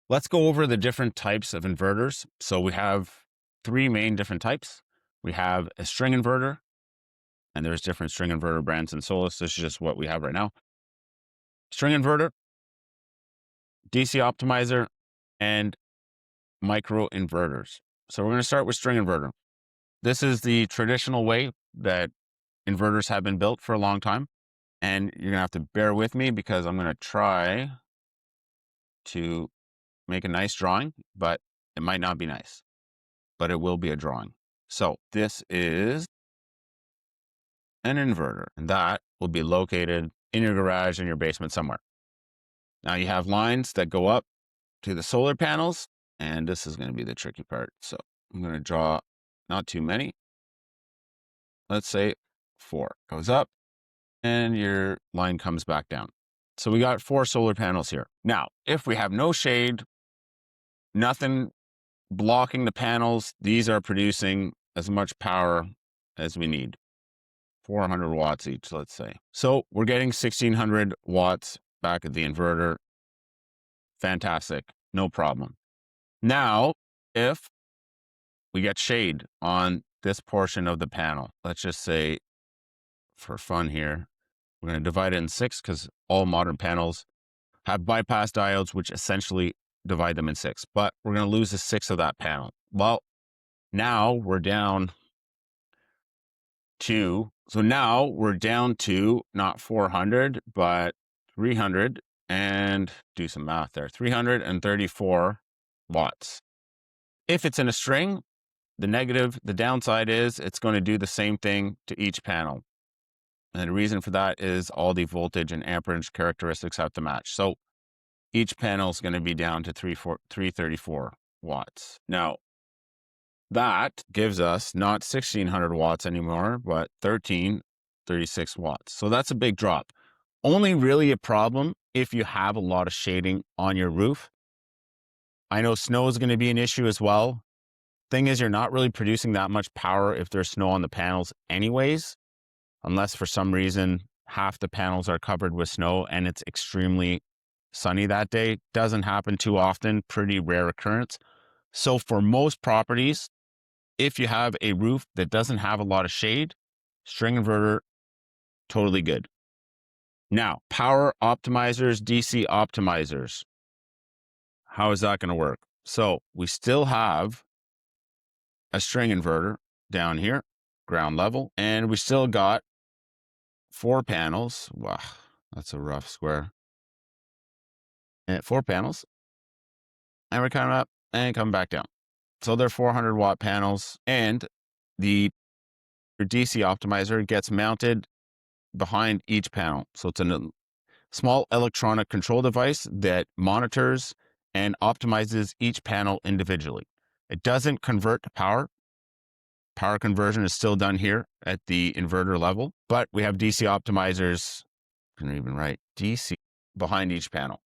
Let's go over the different types of inverters. So we have three main different types. We have a string inverter, and there's different string inverter brands in Solus. This is just what we have right now. String inverter, DC optimizer, and microinverters. So we're going to start with string inverter. This is the traditional way that inverters have been built for a long time. And you're going to have to bear with me because I'm going to try to make a nice drawing, but it might not be nice, but it will be a drawing. So this is an inverter, and that will be located in your garage, in your basement somewhere. Now you have lines that go up to the solar panels, and this is going to be the tricky part. So I'm going to draw not too many. Let's say 4 goes up and your line comes back down. So we got 4 solar panels here. Now, if we have no shade, nothing blocking the panels, these are producing as much power as we need. 400 watts each, let's say. So we're getting 1600 watts back at the inverter. Fantastic, no problem. Now, if we get shade on this portion of the panel, let's just say for fun here, we're going to divide it in 6 because all modern panels have bypass diodes, which essentially divide them in 6, but we're going to lose the 6 of that panel. Well, now we're down to, not 400, but 300, and do some math there, 334 watts. If it's in a string, the downside is it's going to do the same thing to each panel. And the reason for that is all the voltage and amperage characteristics have to match. So each panel is going to be down to 334 watts. Now, that gives us not 1600 watts anymore, but 1336 watts. So that's a big drop. Only really a problem if you have a lot of shading on your roof. I know snow is going to be an issue as well. Thing is, you're not really producing that much power if there's snow on the panels anyways, unless for some reason half the panels are covered with snow and it's extremely sunny that day. Doesn't happen too often, pretty rare occurrence. So for most properties, if you have a roof that doesn't have a lot of shade, string inverter, totally good. Now, power optimizers, DC optimizers. How is that going to work? So we still have a string inverter down here, ground level, and we still got 4 panels. Wow, that's a rough square. And 4 panels, and we're coming up and coming back down. So they're 400 watt panels, and the DC optimizer gets mounted behind each panel. So it's a small electronic control device that monitors and optimizes each panel individually. It doesn't convert to power. Power conversion is still done here at the inverter level, but we have DC optimizers, I can even write DC, behind each panel.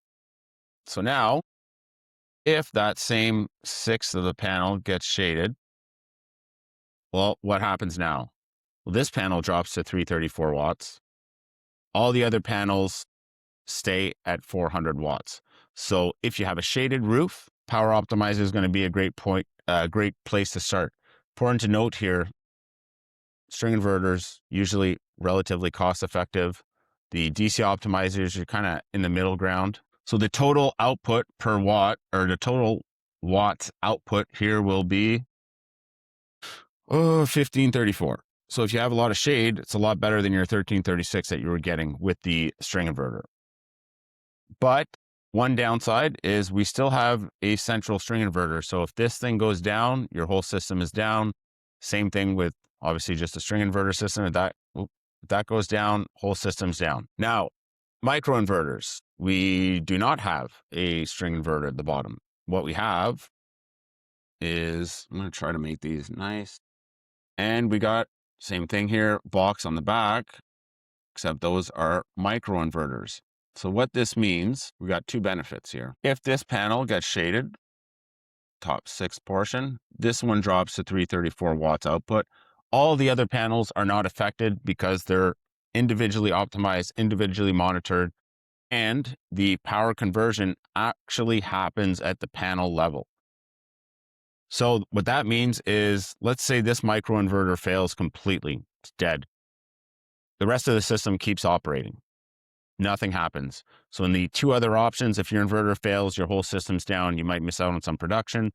So now, if that same 6th of the panel gets shaded, well, what happens now? Well, this panel drops to 334 watts. All the other panels stay at 400 watts. So if you have a shaded roof, power optimizer is going to be a great place to start. Important to note here, string inverters, usually relatively cost effective. The DC optimizers, you're kind of in the middle ground. So the total output per watt, or the total watts output here will be 1534. So if you have a lot of shade, it's a lot better than your 1336 that you were getting with the string inverter. But one downside is we still have a central string inverter. So if this thing goes down, your whole system is down. Same thing with obviously just a string inverter system. If that goes down, whole system's down. Now, microinverters, we do not have a string inverter at the bottom. What we have is, I'm going to try to make these nice. And we got same thing here, box on the back, except those are microinverters. So what this means, we got 2 benefits here. If this panel gets shaded, top 6 portion, this one drops to 334 watts output. All the other panels are not affected because they're individually optimized, individually monitored. and the power conversion actually happens at the panel level. So what that means is, let's say this microinverter fails completely. It's dead. The rest of the system keeps operating. Nothing happens. So in the two other options, if your inverter fails, your whole system's down, you might miss out on some production.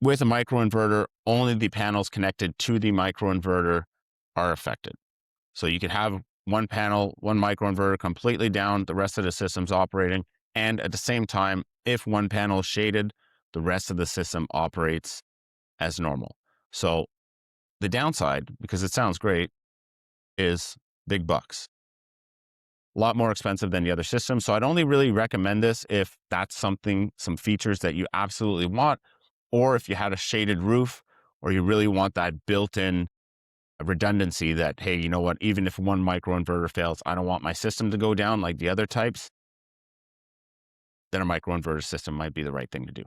With a microinverter, only the panels connected to the microinverter are affected. So you could have one panel, one microinverter completely down, the rest of the system's operating. And at the same time, if one panel is shaded, the rest of the system operates as normal. So the downside, because it sounds great, is big bucks. A lot more expensive than the other system. So I'd only really recommend this if that's some features that you absolutely want, or if you had a shaded roof, or you really want that built-in redundancy that, hey, you know what, even if one microinverter fails, I don't want my system to go down like the other types, then a microinverter system might be the right thing to do.